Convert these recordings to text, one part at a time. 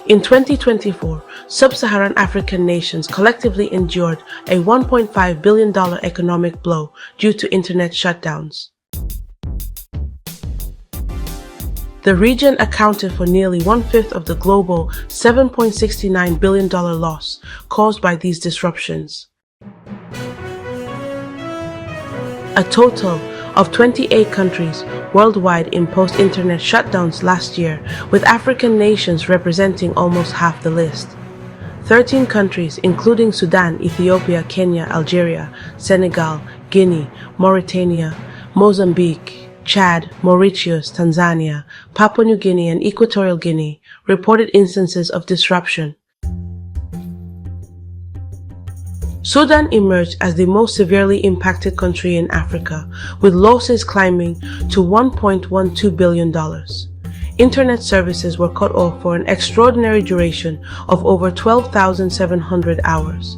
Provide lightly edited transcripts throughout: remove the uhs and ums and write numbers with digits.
In 2024, Sub-Saharan African nations collectively endured a $1.5 billion economic blow due to internet shutdowns. The region accounted for nearly one-fifth of the global $7.69 billion loss caused by these disruptions. A total of 28 countries worldwide imposed internet shutdowns last year, with African nations representing almost half the list. 13 countries, including Sudan, Ethiopia, Kenya, Algeria, Senegal, Guinea, Mauritania, Mozambique, Chad, Mauritius, Tanzania, Papua New Guinea, and Equatorial Guinea, reported instances of disruption. Sudan emerged as the most severely impacted country in Africa, with losses climbing to $1.12 billion. Internet services were cut off for an extraordinary duration of over 12,700 hours,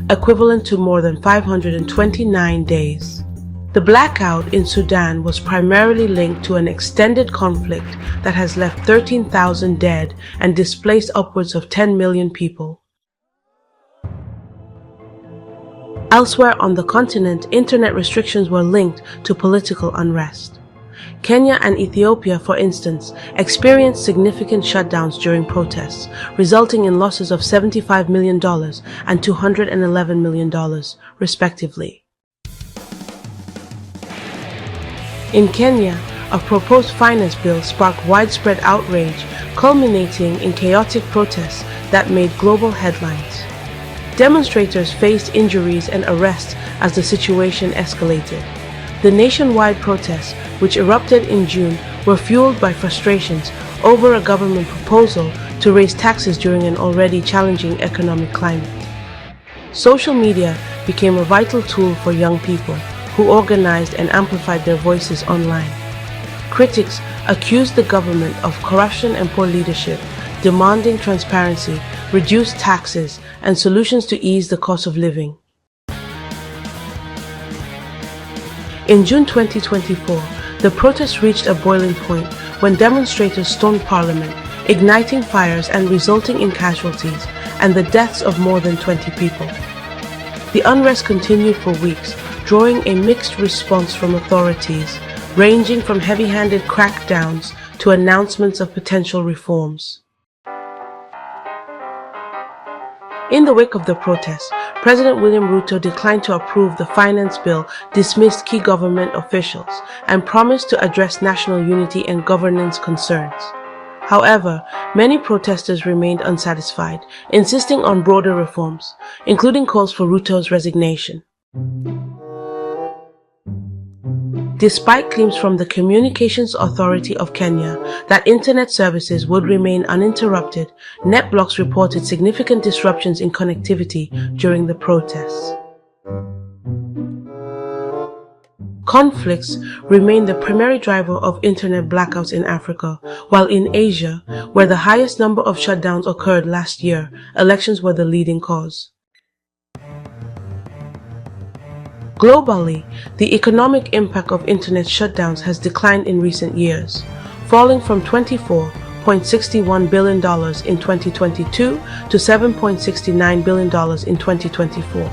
equivalent to more than 529 days. The blackout in Sudan was primarily linked to an extended conflict that has left 13,000 dead and displaced upwards of 10 million people. Elsewhere on the continent, internet restrictions were linked to political unrest. Kenya and Ethiopia, for instance, experienced significant shutdowns during protests, resulting in losses of $75 million and $211 million, respectively. In Kenya, a proposed finance bill sparked widespread outrage, culminating in chaotic protests that made global headlines. Demonstrators faced injuries and arrests as the situation escalated. The nationwide protests, which erupted in June, were fueled by frustrations over a government proposal to raise taxes during an already challenging economic climate. Social media became a vital tool for young people, who organized and amplified their voices online. Critics accused the government of corruption and poor leadership, demanding transparency, reduced taxes, and solutions to ease the cost of living. In June 2024, the protests reached a boiling point when demonstrators stormed Parliament, igniting fires and resulting in casualties and the deaths of more than 20 people. The unrest continued for weeks, drawing a mixed response from authorities, ranging from heavy-handed crackdowns to announcements of potential reforms. In the wake of the protests, President William Ruto declined to approve the finance bill, dismissed key government officials, and promised to address national unity and governance concerns. However, many protesters remained unsatisfied, insisting on broader reforms, including calls for Ruto's resignation. Despite claims from the Communications Authority of Kenya that internet services would remain uninterrupted, NetBlocks reported significant disruptions in connectivity during the protests. Conflicts remain the primary driver of internet blackouts in Africa, while in Asia, where the highest number of shutdowns occurred last year, elections were the leading cause. Globally, the economic impact of internet shutdowns has declined in recent years, falling from $24.61 billion in 2022 to $7.69 billion in 2024.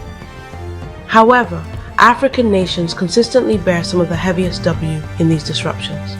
However, African nations consistently bear some of the heaviest W in these disruptions.